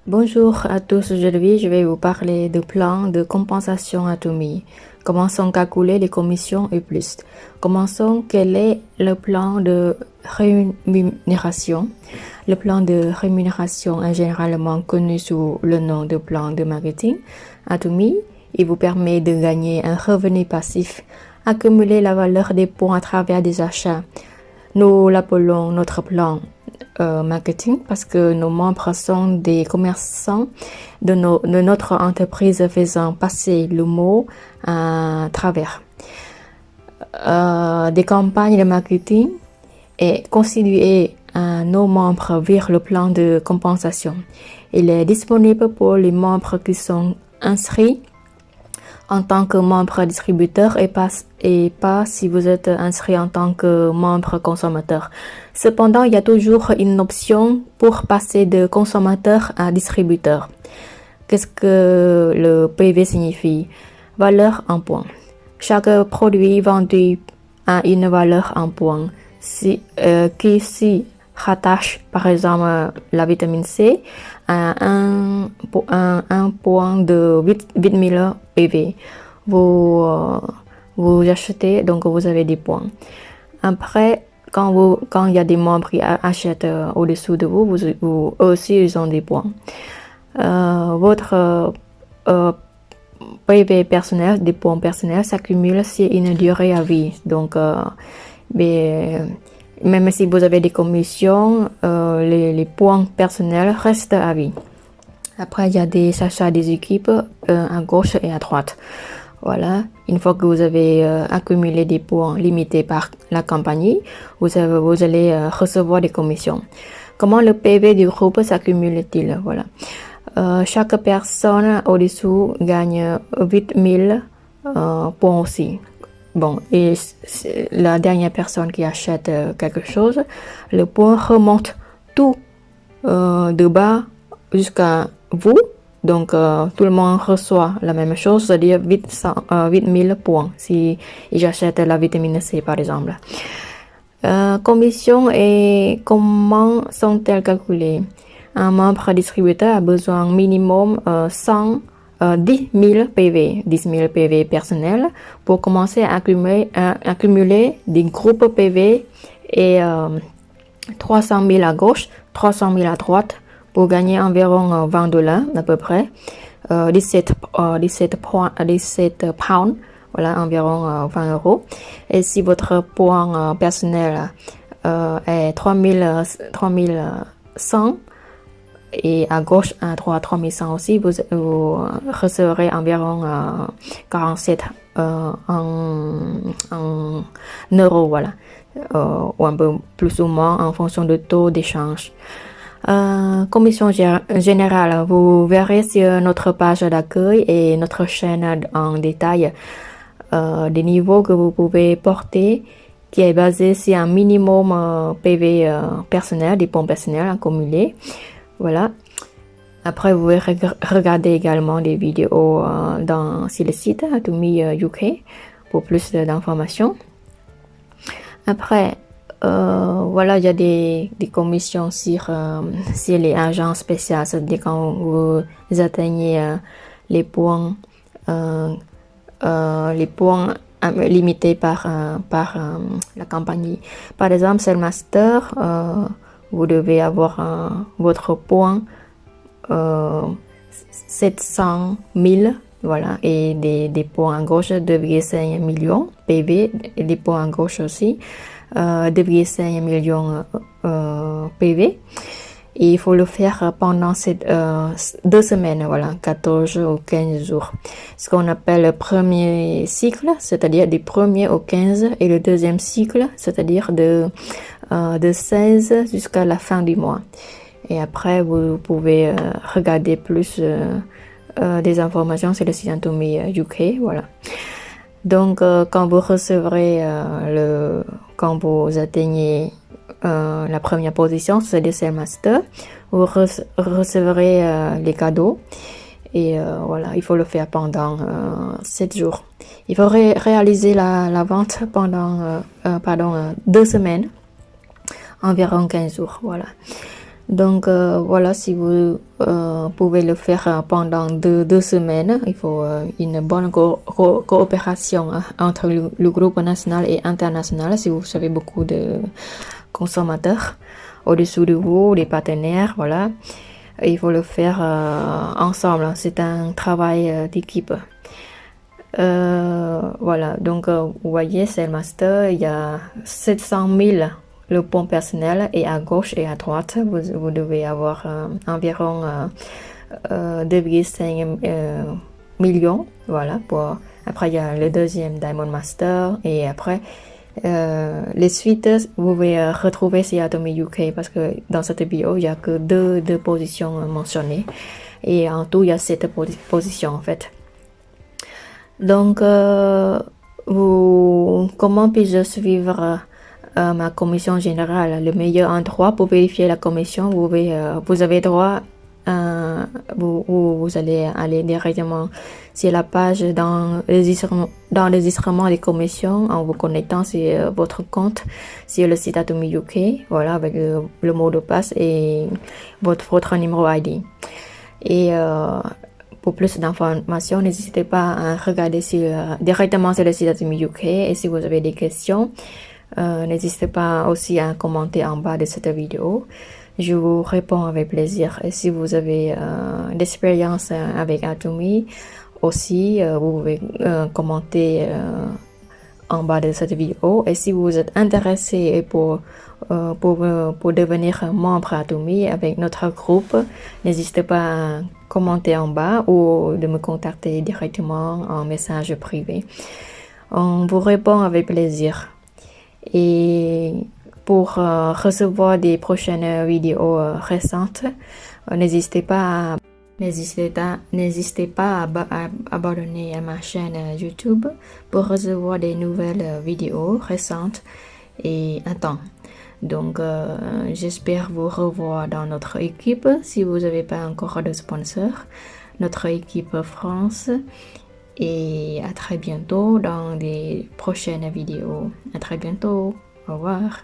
Bonjour à tous, aujourd'hui je vais vous parler du plan de compensation atomique. Comment sont calculées les commissions et plus. Commençons, quel est le plan de rémunération? Le plan de rémunération est généralement connu sous le nom de plan de marketing atomique. Il vous permet de gagner un revenu passif, accumuler la valeur des points à travers des achats. Nous l'appelons notre plan marketing parce que nos membres sont des commerçants de notre entreprise faisant passer le mot à travers. Des campagnes de marketing et constituées à nos membres via le plan de compensation. Il est disponible pour les membres qui sont inscrits en tant que membre distributeur et pas si vous êtes inscrit en tant que membre consommateur. Cependant, il y a toujours une option pour passer de consommateur à distributeur. Qu'est-ce que le PV signifie? Valeur en points. Chaque produit vendu a une valeur en points qui s'y rattache, par exemple, la vitamine C à un point de 8000 PV. Vous achetez, donc vous avez des points. Après, quand il y a des membres qui achètent au-dessous de vous, eux aussi, ils ont des points. Votre PV personnel, des points personnels, s'accumulent sur une durée à vie. Donc, même si vous avez des commissions, les points personnels restent à vie. Après, il y a des achats des équipes à gauche et à droite. Voilà. Une fois que vous avez accumulé des points limités par la compagnie, vous allez recevoir des commissions. Comment le PV du groupe s'accumule-t-il? Voilà. Chaque personne au-dessous gagne 8000 points aussi. Bon, et la dernière personne qui achète quelque chose, le point remonte tout de bas jusqu'à vous. Donc, tout le monde reçoit la même chose, c'est-à-dire 8000 points si j'achète la vitamine C, par exemple. Commission et comment sont-elles calculées? Un membre distributeur a besoin minimum 10 000 PV, 10 000 PV personnels pour commencer à accumuler des groupes PV et 300 000 à gauche, 300 000 à droite pour gagner environ $20 à peu près, 17 pounds, voilà, environ 20 euros. Et si votre point personnel est 3100 et à gauche, à droite 3100 aussi, vous recevrez environ 47 en euros, voilà, ou un peu plus ou moins en fonction du taux d'échange. Commission générale, vous verrez sur notre page d'accueil et notre chaîne en détail des niveaux que vous pouvez porter qui est basé sur un minimum PV personnel, des points personnels accumulés. Voilà. Après, vous pouvez regarder également des vidéos sur le site Atomy UK pour plus d'informations. Après, voilà, il y a des commissions sur les agents spéciaux, c'est-à-dire quand vous atteignez les points limités par la compagnie. Par exemple, c'est le master, vous devez avoir votre point 700 000, voilà, et des points à gauche 2,5 millions PV, et des points à gauche aussi 2,5 millions PV. Et il faut le faire pendant 2 semaines, voilà, 14 ou 15 jours. Ce qu'on appelle le premier cycle, c'est-à-dire du 1er au 15, et le deuxième cycle, c'est-à-dire de 16 jusqu'à la fin du mois. Et après, vous pouvez regarder plus des informations sur le site Atomy UK, voilà. Donc, quand vous recevrez quand vous atteignez la première position, c'est-à-dire c'est le master, vous recevrez les cadeaux et voilà, il faut le faire pendant 7 jours. Il faut réaliser la vente pendant 2 semaines, environ 15 jours, voilà. Donc voilà, si vous pouvez le faire pendant deux semaines, il faut une bonne coopération entre le groupe national et international. Si vous avez beaucoup de consommateurs au-dessous de vous, des partenaires, voilà, il faut le faire ensemble. C'est un travail d'équipe. Voilà, donc vous voyez, c'est le master, il y a 700 000 le pont personnel et à gauche et à droite, vous devez avoir environ 2,5 millions. Voilà, après il y a le deuxième Diamond Master et après les suites, vous pouvez retrouver sur Atomy UK parce que dans cette vidéo, il n'y a que deux positions mentionnées et en tout, il y a 7 positions en fait. Donc, comment puis-je suivre ma commission générale? Le meilleur endroit pour vérifier la commission, vous avez droit, vous allez aller directement sur la page d'enregistrement des commissions en vous connectant sur votre compte sur le site Atomy UK, voilà, avec le mot de passe et votre numéro ID. Et pour plus d'informations, n'hésitez pas à regarder directement sur le site Atomy UK. Et si vous avez des questions, n'hésitez pas aussi à commenter en bas de cette vidéo. Je vous réponds avec plaisir. Et si vous avez d'expérience avec Atomy, aussi, vous pouvez commenter en bas de cette vidéo. Et si vous êtes intéressé pour devenir membre Atomy avec notre groupe, n'hésitez pas à commenter en bas ou de me contacter directement en message privé. On vous répond avec plaisir. Et pour recevoir des prochaines vidéos récentes, n'hésitez pas à abonner à ma chaîne YouTube pour recevoir des nouvelles vidéos récentes et à temps. Donc, j'espère vous revoir dans notre équipe si vous n'avez pas encore de sponsor, notre équipe France. Et à très bientôt dans des prochaines vidéos. À très bientôt. Au revoir.